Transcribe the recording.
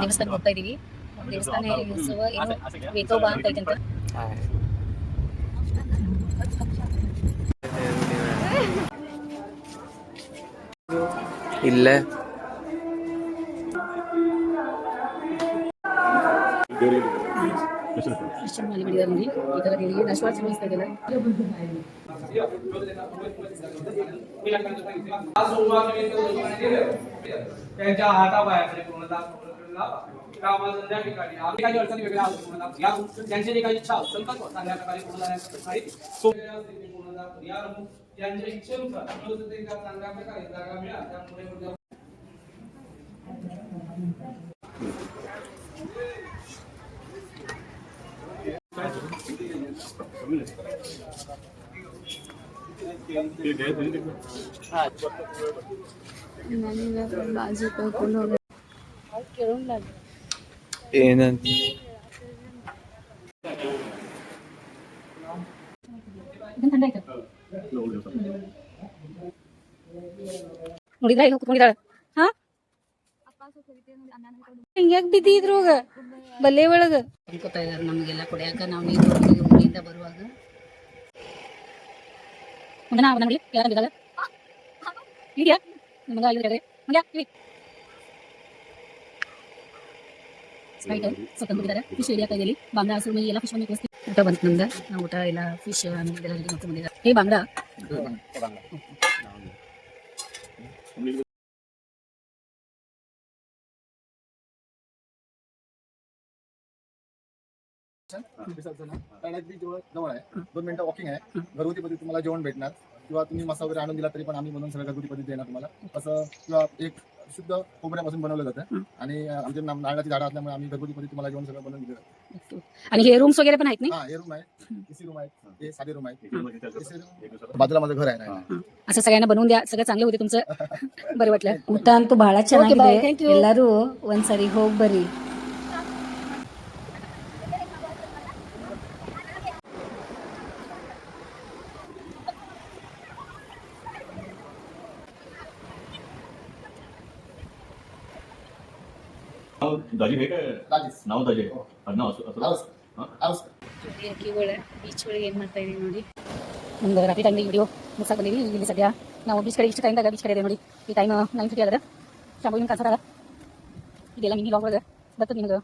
ದೇವಸ್ಥಾನ ಹೋಗ್ತಾ ಇದೀವಿ. ದೇವಸ್ಥಾನ ಉತ್ಸವ ಏನು ವೇತೋಬಾ ಅಂತ ಐತಂತ. ಇಲ್ಲ ಅಷ್ಟೊಂದು ಮಾಡಿ ಬಿಡಿದಾರೆ ನೋಡಿ. ಈ ತರ ದೇವಿಗೆ ನಶ್ವಾಸ ಮಾಡಿಸ್ತಾ ಇದ್ದಾರೆ. त्यांच्या हातापायाकडे पूर्णतः कामाला ज्या ठिकाणी काही अडचणी वेगळ्या त्यांची जी काही इच्छा संकल्प चांगल्या प्रकारे पूर्ण करण्यासाठी पूर्णतः त्यांच्या इच्छेनुसार चांगल्या प्रकारे जागा मिळाल्या त्यामुळे बाजू पे कोण होगा केळून लागले ಏನಂತ ಥಂಡ ಆಯ್ತು ನೋಡಿದ್ರ ಏನು ಕುತ್ಕೊಂಡಿದ್ದಾಳೆ. ಹಾ ಹಿಂಗ್ಯಾಕ್ ಬಿದ್ದಿದ್ರೋಗ ಬಲ್ಲೆ ಒಳಗ ಅನ್ಕೋತಾ ಇದಾರೆ ನಮಗೆಲ್ಲ ಕುಡಿಯಾಕ. ನಾವು ನೀರು ಊರಿಂದ ಬರುವಾಗ ನೋಡಿ ಯಾರು ಬಿದ್ದಾಗ ಇದೆಯಾ ನಿಮಗ ಐದು ಸ್ಪ್ರೈಟ್ ಸ್ವಲ್ಪ ಬಿಟ್ಟಿದ್ದಾರೆ. ಫಿಶ್ ಹಿಡಿಯಾಕ ಇಲ್ಲಿ ಬಾಂಗ್ಡಾ ಸುರುಮಿ ಎಲ್ಲ ಫಿಶ್ ಅನ್ನು ಊಟ ಬಂತು ನಮ್ದು. ನಾವು ಊಟ ಎಲ್ಲ ಫಿಶ್ ಎಲ್ಲ ರೆಡಿ ಮಾಡ್ಕೊಂಡು ಬಂದಿದ್ದಾರೆ. ಹೇ ಬಾಂಗ್ಡಾ जवळ आहे. 2 मिनिटं वॉकिंग आहे. घरगुती पद्धती तुम्हाला जेवण भेटणार किंवा तुम्ही मसा वगैरे आणून दिला तरी पण आम्ही बनवून सगळं घरगुती पद्धती देणार तुम्हाला. असं किंवा एक शुद्ध खोबऱ्यापासून बनवलं जातं आणि आमच्या नारळाची झाडं असल्यामुळे आम्ही घरगुती पद्धती तुम्हाला जेवण सगळं बनवून दिलं जातं. आणि हे रूम्स वगैरे पण आहेत नाही? हा, हे रूम आहे, एसी रूम आहे, हे साधे रूम आहे. बाजूला माझं घर आहे ना. असं सगळ्यांना बनवून द्या. सगळं चांगलं होते तुमचं. बरं वाटलं. ಊಟ ಅಂತೂ ಬಹಳ ಚೆನ್ನಾಗಿದೆ. ಎಲ್ಲರೂ ಒಂದ್ಸರಿ ಹೋಗಿ ಬರ್ರಿ. दाजी है का राजेश नाव दाजी नाव ಬೀಚ್ ಒಳಗೆ ಏನು ಮಾಡ್ತಾ ಇದೀವಿ ನೋಡಿ. ಒಂದು ರಾತ್ರಿ ಟೈಮ್ ವಿಡಿಯೋ ಮುಗಿಸಾಕ ಬಂದೀವಿ. ಇಲ್ಲಿ ಸದ್ಯ ನಾವು ಬೀಚ್ ಕಡೆ ಇಷ್ಟು ಟೈಮ್ದಾಗ ಬೀಚ್ ಕಡೆ ಇದೆ ನೋಡಿ. ಈ ಟೈಮ್ 9:50 ಆಗಿದೆ. ಶಾಂಪು ಕಾಣಿಸ್ತಾರ. ಇದೆಲ್ಲ ಮಿನಿ ಲಾಗ್ ಒಳಗೆ ಬರ್ತದೆ ನಿಮ್ಗೆ.